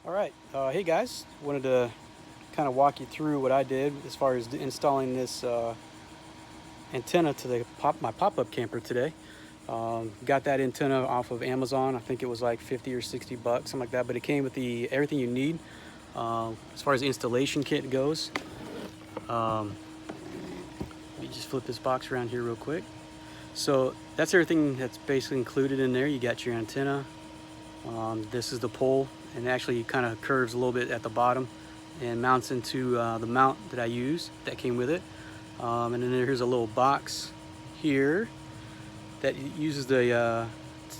All right, hey guys, wanted to kind of walk you through what I did as far as installing this antenna to my pop-up camper today. Got that antenna off of Amazon. I think it was like 50 or 60 bucks, something like that, but it came with everything you need as far as the installation kit goes. Let me just flip this box around here real quick. So that's everything that's basically included in there. You got your antenna. This is the pole, and it actually kind of curves a little bit at the bottom and mounts into the mount that I use that came with it. And then here's a little box here that uses the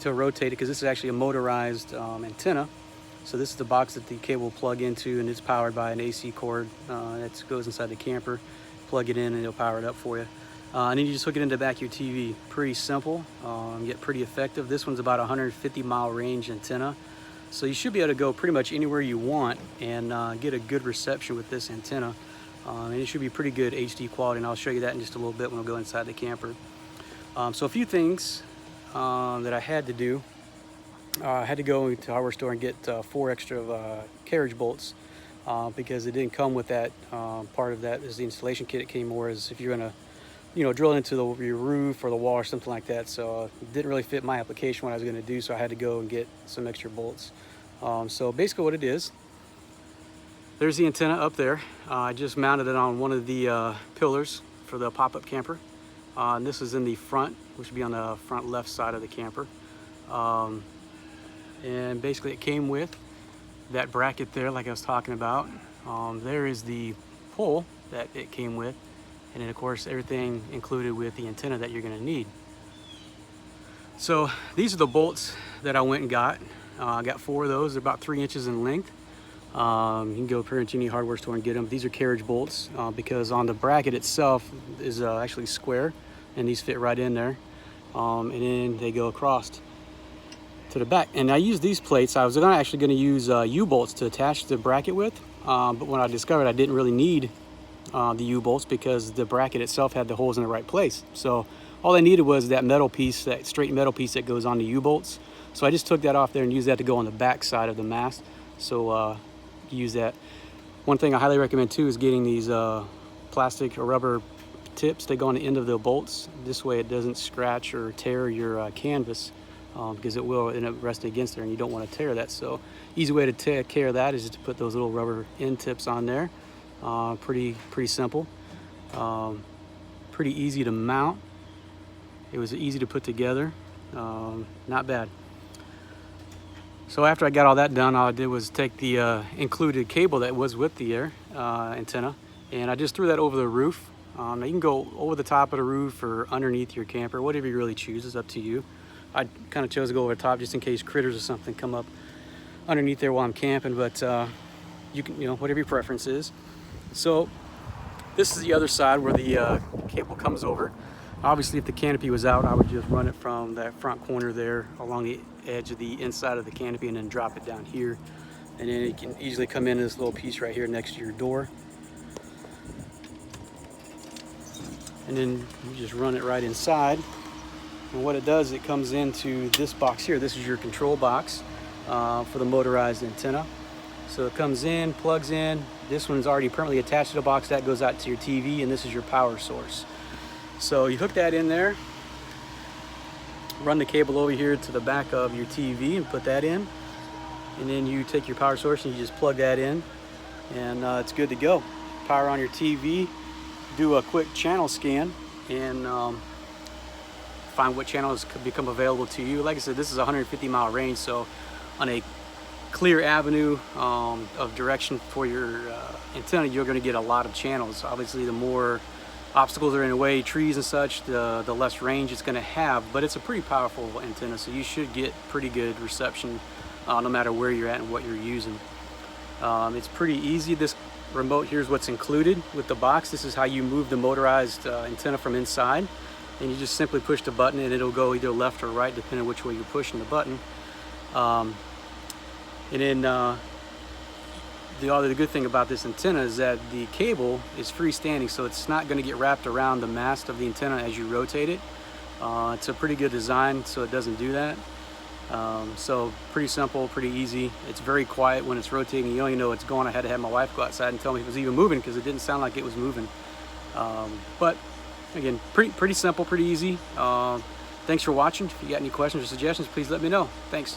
to rotate it, because this is actually a motorized antenna. So this is the box that the cable will plug into, and it's powered by an AC cord that goes inside the camper. Plug it in and it'll power it up for you. And then you just hook it into the back of your TV. Pretty simple, yet pretty effective. This one's about 150-mile range antenna. So you should be able to go pretty much anywhere you want and get a good reception with this antenna. And it should be pretty good HD quality, and I'll show you that in just a little bit when we go inside the camper. So a few things that I had to do. I had to go to the hardware store and get 4 extra carriage bolts because it didn't come with that. Part of that is the installation kit. It came more as if you're gonna drill into your roof or the wall or something like that. So it didn't really fit my application, what I was gonna do, so I had to go and get some extra bolts. So basically what it is, there's the antenna up there. I just mounted it on one of the pillars for the pop-up camper. And this is in the front, which would be on the front left side of the camper. And basically it came with that bracket there, like I was talking about. There is the pole that it came with. And then of course everything included with the antenna that you're gonna need. So these are the bolts that I went and got. I got 4 of those. They're about 3 inches in length. You can go pretty much any hardware store and get them. These are carriage bolts because on the bracket itself is actually square, and these fit right in there. And then they go across to the back. And I use these plates. I was actually going to use U-bolts to attach the bracket with, but when I discovered I didn't really need the U-bolts because the bracket itself had the holes in the right place. So all I needed was that metal piece, that straight metal piece that goes on the U-bolts. So I just took that off there and used that to go on the back side of the mast. So use that. One thing I highly recommend too is getting these plastic or rubber tips that go on the end of the bolts. This way it doesn't scratch or tear your canvas, because it will end up resting against there and you don't want to tear that. So easy way to take care of that is just to put those little rubber end tips on there. Pretty simple, pretty easy to mount. It was easy to put together, not bad. So after I got all that done, all I did was take the included cable that was with the antenna, and I just threw that over the roof. Now you can go over the top of the roof or underneath your camper, whatever you really choose is up to you. I kind of chose to go over the top just in case critters or something come up underneath there while I'm camping, but you can, whatever your preference is. So this is the other side where the cable comes over. Obviously, if the canopy was out, I would just run it from that front corner there along the edge of the inside of the canopy and then drop it down here. And then it can easily come in this little piece right here next to your door. And then you just run it right inside. And what it does, it comes into this box here. This is your control box for the motorized antenna. So it comes in, plugs in. This one's already permanently attached to the box. That goes out to your TV, and this is your power source. So you hook that in there, run the cable over here to the back of your TV and put that in. And then you take your power source and you just plug that in, and it's good to go. Power on your TV, do a quick channel scan, and find what channels could become available to you. Like I said, this is a 150-mile range, so on a clear avenue of direction for your antenna, you're going to get a lot of channels. Obviously, the more obstacles are in the way, trees and such, the less range it's going to have, but it's a pretty powerful antenna, so you should get pretty good reception no matter where you're at and what you're using. It's pretty easy. This remote, here's what's included with the box. This is how you move the motorized antenna from inside, and you just simply push the button and it'll go either left or right depending on which way you're pushing the button. And then the good thing about this antenna is that the cable is freestanding, so it's not going to get wrapped around the mast of the antenna as you rotate it. It's a pretty good design, so it doesn't do that. So pretty simple, pretty easy. It's very quiet when it's rotating. You only know it's going. I had to have my wife go outside and tell me if it was even moving because it didn't sound like it was moving. But again, pretty simple, pretty easy. Thanks for watching. If you got any questions or suggestions, please let me know. Thanks.